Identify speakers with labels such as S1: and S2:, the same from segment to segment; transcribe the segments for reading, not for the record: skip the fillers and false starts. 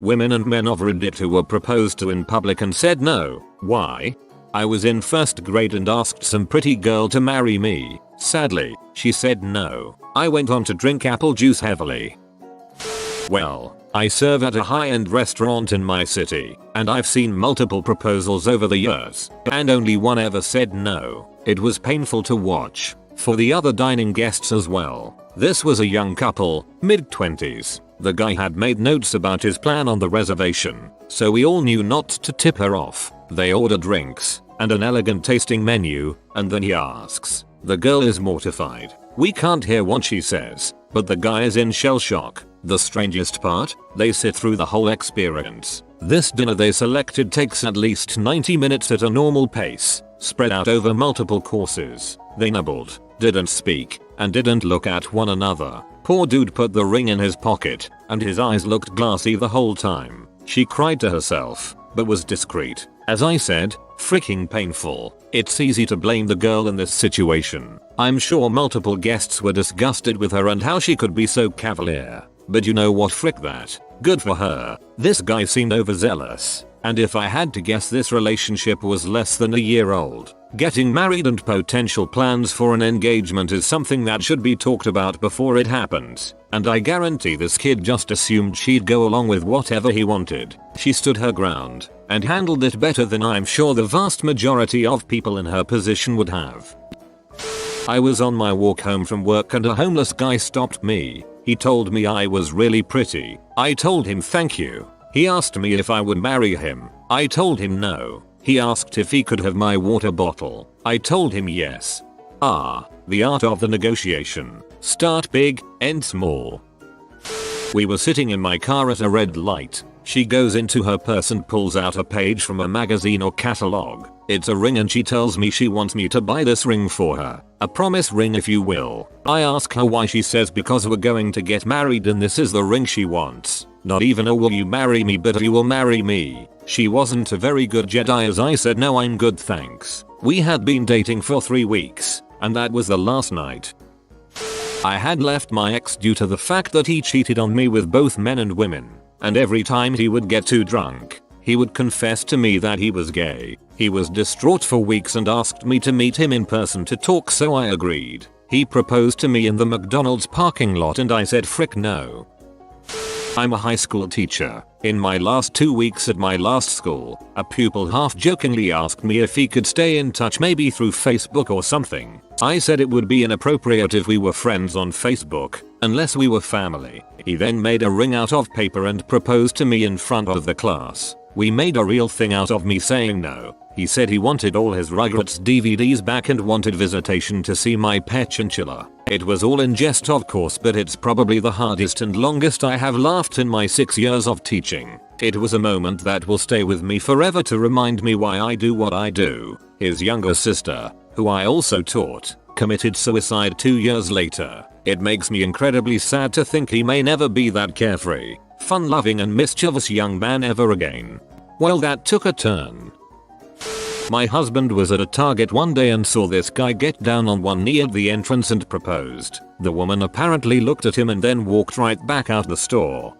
S1: Women and men of Reddit who were proposed to in public and said no. Why? I was in first grade and asked some pretty girl to marry me. Sadly, she said no. I went on to drink apple juice heavily. Well, I serve at a high-end restaurant in my city, and I've seen multiple proposals over the years, and only one ever said no. It was painful to watch, for the other dining guests as well. This was a young couple, mid-20s. The guy had made notes about his plan on the reservation, so we all knew not to tip her off. They order drinks, and an elegant tasting menu, and then he asks. The girl is mortified. We can't hear what she says, but the guy is in shell shock. The strangest part? They sit through the whole experience. This dinner they selected takes at least 90 minutes at a normal pace, spread out over multiple courses. They nibbled, didn't speak, and didn't look at one another. Poor dude put the ring in his pocket, and his eyes looked glassy the whole time. She cried to herself, but was discreet. As I said, freaking painful. It's easy to blame the girl in this situation. I'm sure multiple guests were disgusted with her and how she could be so cavalier. But you know what, frick that. Good for her. This guy seemed overzealous. And if I had to guess, this relationship was less than a year old. Getting married and potential plans for an engagement is something that should be talked about before it happens. And I guarantee this kid just assumed she'd go along with whatever he wanted. She stood her ground and handled it better than I'm sure the vast majority of people in her position would have. I was on my walk home from work and a homeless guy stopped me. He told me I was really pretty. I told him thank you. He asked me if I would marry him. I told him no. He asked if he could have my water bottle. I told him yes. The art of the negotiation. Start big, end small. We were sitting in my car at a red light. She goes into her purse and pulls out a page from a magazine or catalog. It's a ring and she tells me she wants me to buy this ring for her. A promise ring if you will. I ask her why. She says because we're going to get married and this is the ring she wants. Not even a will you marry me but you will marry me. She wasn't a very good Jedi as I said no, I'm good thanks. We had been dating for 3 weeks, and that was the last night. I had left my ex due to the fact that he cheated on me with both men and women. And every time he would get too drunk, he would confess to me that he was gay. He was distraught for weeks and asked me to meet him in person to talk, so I agreed. He proposed to me in the McDonald's parking lot and I said frick no. I'm a high school teacher. In my last 2 weeks at my last school, a pupil half-jokingly asked me if he could stay in touch maybe through Facebook or something. I said it would be inappropriate if we were friends on Facebook, unless we were family. He then made a ring out of paper and proposed to me in front of the class. We made a real thing out of me saying no. He said he wanted all his Rugrats DVDs back and wanted visitation to see my pet chinchilla. It was all in jest of course, but it's probably the hardest and longest I have laughed in my 6 years of teaching. It was a moment that will stay with me forever to remind me why I do what I do. His younger sister, who I also taught, committed suicide 2 years later. It makes me incredibly sad to think he may never be that carefree, fun-loving and mischievous young man ever again. Well, that took a turn. My husband was at a Target one day and saw this guy get down on one knee at the entrance and proposed. The woman apparently looked at him and then walked right back out the store.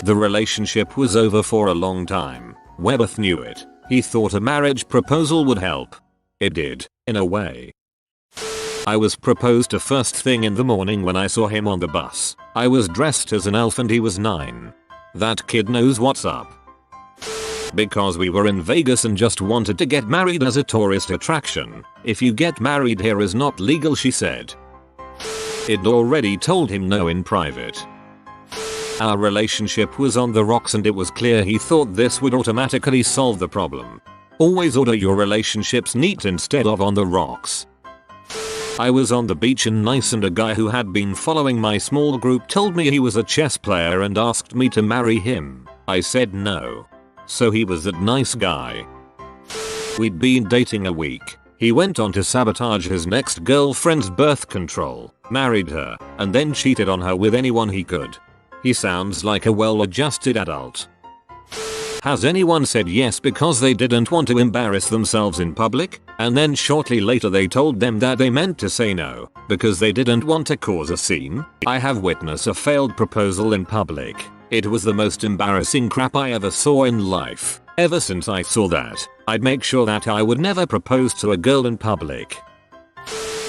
S1: The relationship was over for a long time. Webeth knew it. He thought a marriage proposal would help. It did, in a way. I was proposed to first thing in the morning when I saw him on the bus. I was dressed as an elf and he was 9. That kid knows what's up. Because we were in Vegas and just wanted to get married as a tourist attraction. If you get married here is not legal, she said. I'd already told him no in private. Our relationship was on the rocks and it was clear he thought this would automatically solve the problem. Always order your relationships neat instead of on the rocks. I was on the beach in Nice and a guy who had been following my small group told me he was a chess player and asked me to marry him. I said no. So he was that nice guy. We'd been dating a week. He went on to sabotage his next girlfriend's birth control, married her, and then cheated on her with anyone he could. He sounds like a well-adjusted adult. Has anyone said yes because they didn't want to embarrass themselves in public, and then shortly later they told them that they meant to say no because they didn't want to cause a scene? I have witnessed a failed proposal in public. It was the most embarrassing crap I ever saw in life. Ever since I saw that, I'd make sure that I would never propose to a girl in public.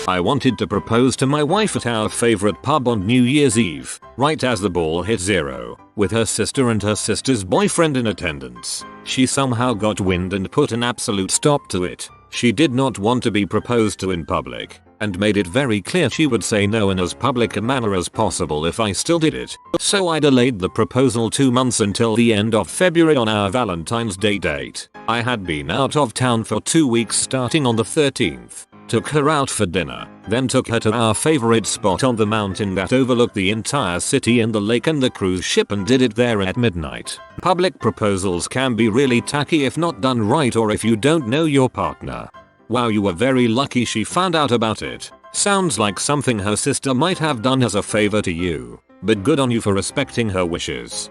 S1: I wanted to propose to my wife at our favorite pub on New Year's Eve, right as the ball hit zero, with her sister and her sister's boyfriend in attendance. She somehow got wind and put an absolute stop to it. She did not want to be proposed to in public, and made it very clear she would say no in as public a manner as possible if I still did it. So I delayed the proposal 2 months until the end of February on our Valentine's Day date. I had been out of town for 2 weeks starting on the 13th. Took her out for dinner, then took her to our favorite spot on the mountain that overlooked the entire city and the lake and the cruise ship, and did it there at midnight. Public proposals can be really tacky if not done right, or if you don't know your partner. Wow, you were very lucky she found out about it. Sounds like something her sister might have done as a favor to you, but good on you for respecting her wishes.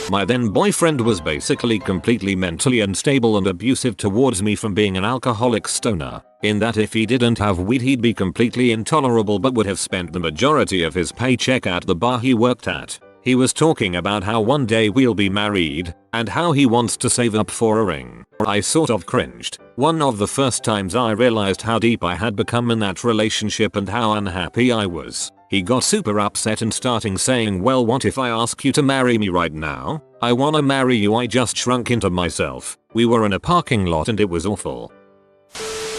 S1: My then boyfriend was basically completely mentally unstable and abusive towards me from being an alcoholic stoner, in that if he didn't have weed he'd be completely intolerable but would have spent the majority of his paycheck at the bar he worked at. He was talking about how one day we'll be married, and how he wants to save up for a ring. I sort of cringed. One of the first times I realized how deep I had become in that relationship and how unhappy I was. He got super upset and starting saying, well, what if I ask you to marry me right now? I wanna marry you. I just shrunk into myself. We were in a parking lot and it was awful.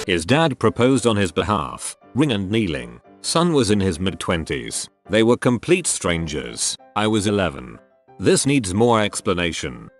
S1: His dad proposed on his behalf, ring and kneeling. Son was in his mid-20s. They were complete strangers. I was 11. This needs more explanation.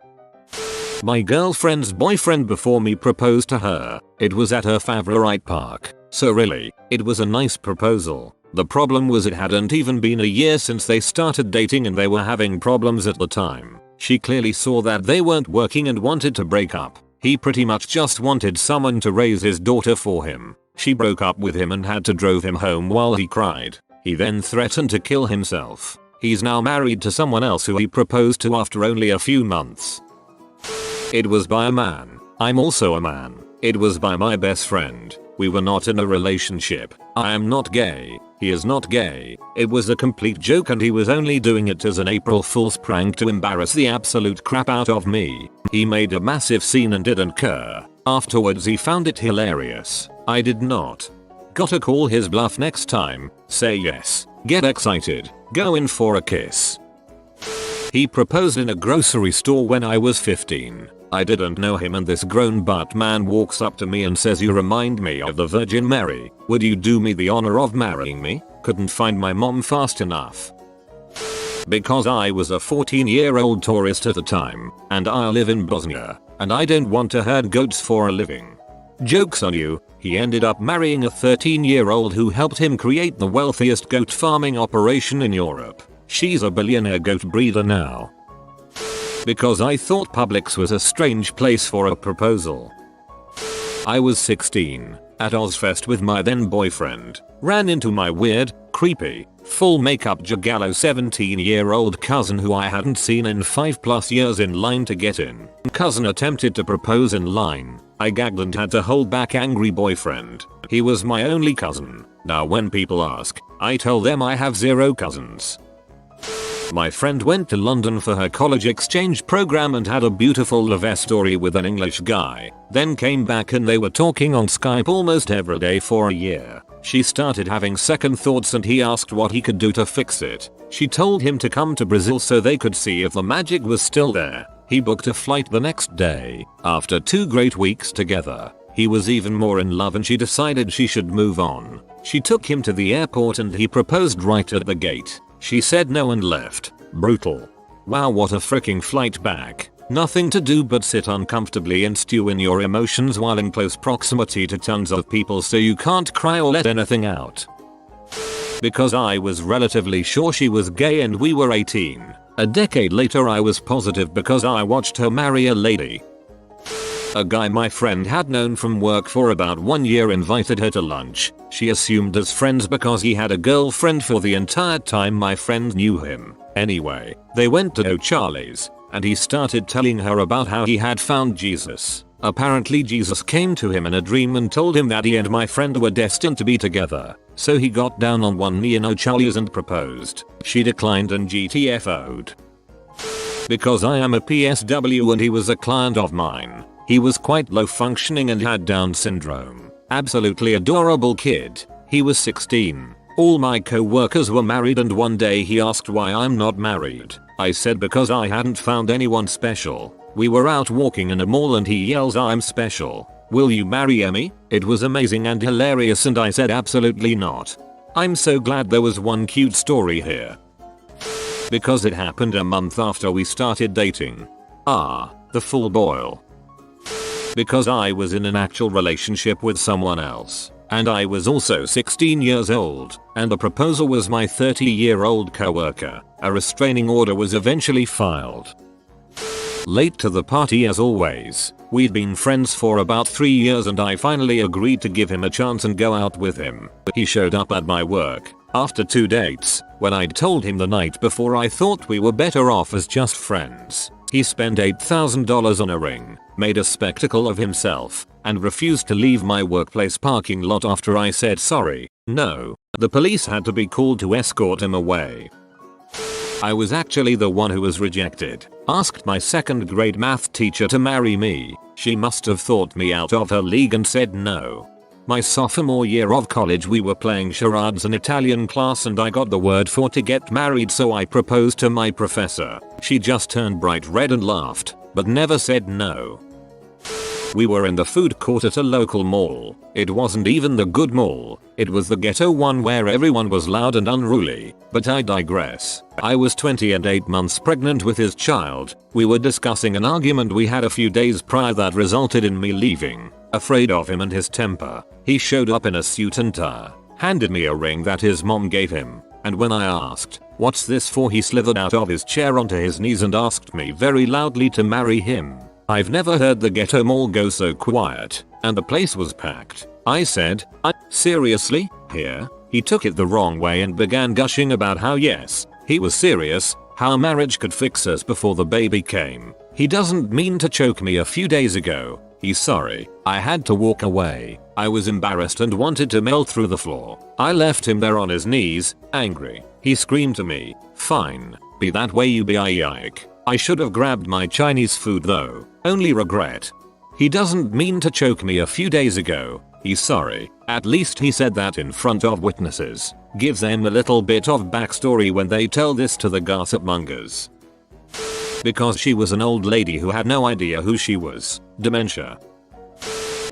S1: My girlfriend's boyfriend before me proposed to her. It was at her favorite park. So really, it was a nice proposal. The problem was it hadn't even been a year since they started dating and they were having problems at the time. She clearly saw that they weren't working and wanted to break up. He pretty much just wanted someone to raise his daughter for him. She broke up with him and had to drove him home while he cried. He then threatened to kill himself. He's now married to someone else who he proposed to after only a few months. It was by a man. I'm also a man. It was by my best friend. We were not in a relationship. I am not gay. He is not gay. It was a complete joke and he was only doing it as an April Fool's prank to embarrass the absolute crap out of me. He made a massive scene and didn't care. Afterwards he found it hilarious. I did not. Gotta call his bluff next time. Say yes. Get excited. Go in for a kiss. He proposed in a grocery store when I was 15. I didn't know him and this grown butt man walks up to me and says, you remind me of the Virgin Mary. Would you do me the honor of marrying me? Couldn't find my mom fast enough. Because I was a 14-year-old tourist at the time, and I live in Bosnia, and I don't want to herd goats for a living. Joke's on you, he ended up marrying a 13-year-old who helped him create the wealthiest goat farming operation in Europe. She's a billionaire goat breeder now. Because I thought Publix was a strange place for a proposal. I was 16, at Ozfest with my then boyfriend, ran into my weird, creepy, full makeup Jagallo 17-year-old cousin who I hadn't seen in 5+ years in line to get in. Cousin attempted to propose in line. I gagged and had to hold back angry boyfriend. He was my only cousin. Now when people ask, I tell them I have 0 cousins. My friend went to London for her college exchange program and had a beautiful love story with an English guy. Then came back and they were talking on Skype almost every day for a year. She started having second thoughts and he asked what he could do to fix it. She told him to come to Brazil so they could see if the magic was still there. He booked a flight the next day. After 2 great weeks together, he was even more in love and she decided she should move on. She took him to the airport and he proposed right at the gate. She said no and left. Brutal. Wow, what a freaking flight back. Nothing to do but sit uncomfortably and stew in your emotions while in close proximity to tons of people so you can't cry or let anything out. Because I was relatively sure she was gay and we were 18. A decade later I was positive because I watched her marry a lady. A guy my friend had known from work for about 1 year invited her to lunch. She assumed as friends because he had a girlfriend for the entire time my friend knew him. Anyway, they went to O'Charlie's, and he started telling her about how he had found Jesus. Apparently Jesus came to him in a dream and told him that he and my friend were destined to be together. So he got down on one knee in O'Charlie's and proposed. She declined and GTFO'd. Because I am a PSW and he was a client of mine. He was quite low functioning and had Down syndrome. Absolutely adorable kid. He was 16. All my co-workers were married and one day he asked why I'm not married. I said because I hadn't found anyone special. We were out walking in a mall and he yells, I'm special. Will you marry me? It was amazing and hilarious and I said absolutely not. I'm so glad there was one cute story here. Because it happened a month after we started dating. The full boil. Because I was in an actual relationship with someone else. And I was also 16 years old, and the proposal was my 30-year-old coworker. A restraining order was eventually filed. Late to the party as always. We'd been friends for about 3 years and I finally agreed to give him a chance and go out with him. He showed up at my work after 2 dates. When I'd told him the night before I thought we were better off as just friends. He spent $8,000 on a ring, made a spectacle of himself, and refused to leave my workplace parking lot after I said sorry. No, the police had to be called to escort him away. I was actually the one who was rejected. Asked my 2nd grade math teacher to marry me. She must have thought me out of her league and said no. My sophomore year of college we were playing charades in Italian class and I got the word for to get married, so I proposed to my professor. She just turned bright red and laughed, but never said no. We were in the food court at a local mall. It wasn't even the good mall. It was the ghetto one where everyone was loud and unruly. But I digress. I was 20 and 8 months pregnant with his child. We were discussing an argument we had a few days prior that resulted in me leaving. Afraid of him and his temper, he showed up in a suit and tie, handed me a ring that his mom gave him, and when I asked, "What's this for?" he slithered out of his chair onto his knees and asked me very loudly to marry him. I've never heard the ghetto mall go so quiet, and the place was packed. I said, seriously? Here? He took it the wrong way and began gushing about how yes, he was serious, how marriage could fix us before the baby came. He doesn't mean to choke me a few days ago. He's sorry. I had to walk away. I was embarrassed and wanted to melt through the floor. I left him there on his knees, angry. He screamed to me, "Fine. Be that way you be, yike." I should have grabbed my Chinese food though. Only regret. He doesn't mean to choke me a few days ago. He's sorry. At least he said that in front of witnesses. Give them a little bit of backstory when they tell this to the gossip mongers. Because she was an old lady who had no idea who she was. Dementia.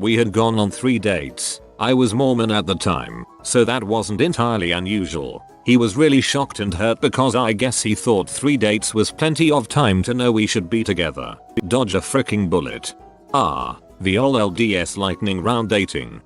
S1: We had gone on 3 dates. I was Mormon at the time, so that wasn't entirely unusual. He was really shocked and hurt because I guess he thought 3 dates was plenty of time to know we should be together. Dodge a fricking bullet. The ol' LDS lightning round dating.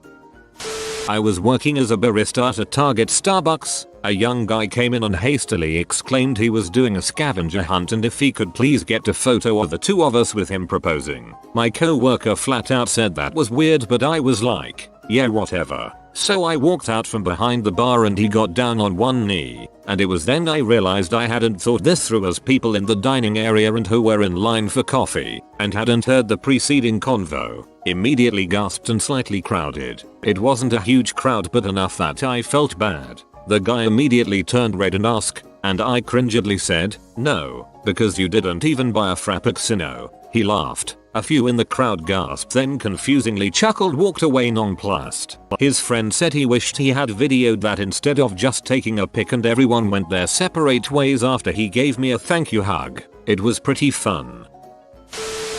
S1: I was working as a barista at a Target Starbucks. A young guy came in and hastily exclaimed he was doing a scavenger hunt and if he could please get a photo of the 2 of us with him proposing. My co-worker flat out said that was weird, but I was like, yeah, whatever. So I walked out from behind the bar and he got down on one knee, and it was then I realized I hadn't thought this through, as people in the dining area and who were in line for coffee and hadn't heard the preceding convo immediately gasped and slightly crowded. It wasn't a huge crowd but enough that I felt bad. The guy immediately turned red and asked, and I cringedly said, "No, because you didn't even buy a frappuccino." He laughed. A few in the crowd gasped, then confusingly chuckled, walked away nonplussed. His friend said he wished he had videoed that instead of just taking a pic, and everyone went their separate ways after he gave me a thank you hug. It was pretty fun.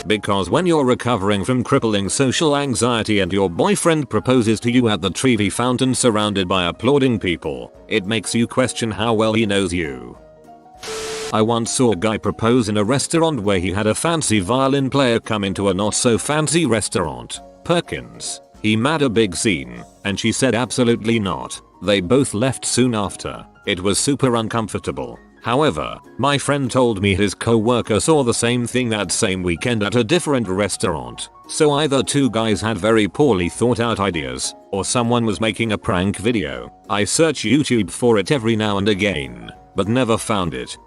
S1: Because when you're recovering from crippling social anxiety and your boyfriend proposes to you at the Trevi fountain surrounded by applauding people, it makes you question how well he knows you. I once saw a guy propose in a restaurant where he had a fancy violin player come into a not so fancy restaurant. Perkins. He made a big scene, and she said absolutely not. They both left soon after. It was super uncomfortable. However, my friend told me his co-worker saw the same thing that same weekend at a different restaurant. So either 2 guys had very poorly thought out ideas, or someone was making a prank video. I search YouTube for it every now and again, but never found it.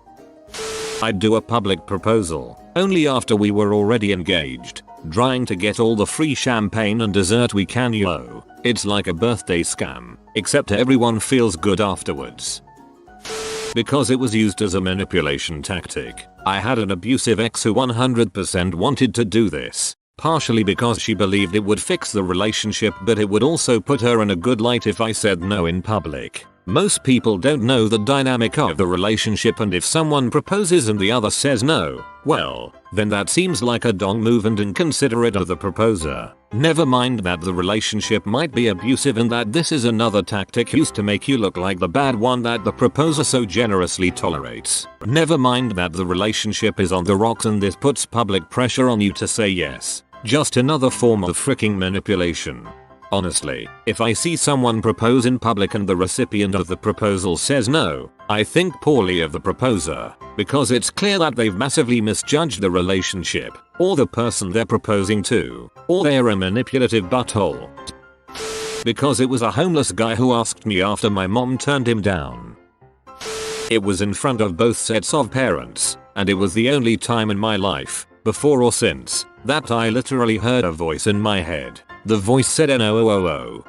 S1: I'd do a public proposal, only after we were already engaged, trying to get all the free champagne and dessert we can. It's like a birthday scam, except everyone feels good afterwards. Because it was used as a manipulation tactic. I had an abusive ex who 100% wanted to do this. Partially because she believed it would fix the relationship, but it would also put her in a good light if I said no in public. Most people don't know the dynamic of the relationship, and if someone proposes and the other says no, well, then that seems like a dong move and inconsiderate of the proposer. Never mind that the relationship might be abusive and that this is another tactic used to make you look like the bad one that the proposer so generously tolerates. Never mind that the relationship is on the rocks and this puts public pressure on you to say yes. Just another form of freaking manipulation. Honestly, if I see someone propose in public and the recipient of the proposal says no, I think poorly of the proposer, because it's clear that they've massively misjudged the relationship, or the person they're proposing to, or they're a manipulative butthole. Because it was a homeless guy who asked me after my mom turned him down. It was in front of both sets of parents, and it was the only time in my life, before or since, that I literally heard a voice in my head. The voice said "No.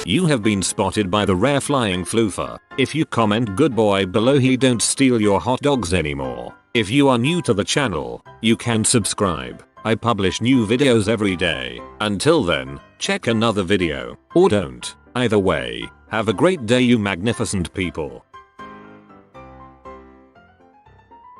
S1: You have been spotted by the rare flying floofer. If you comment good boy below, he don't steal your hot dogs anymore. If you are new to the channel, you can subscribe. I publish new videos every day. Until then, check another video, or don't. Either way, have a great day you magnificent people.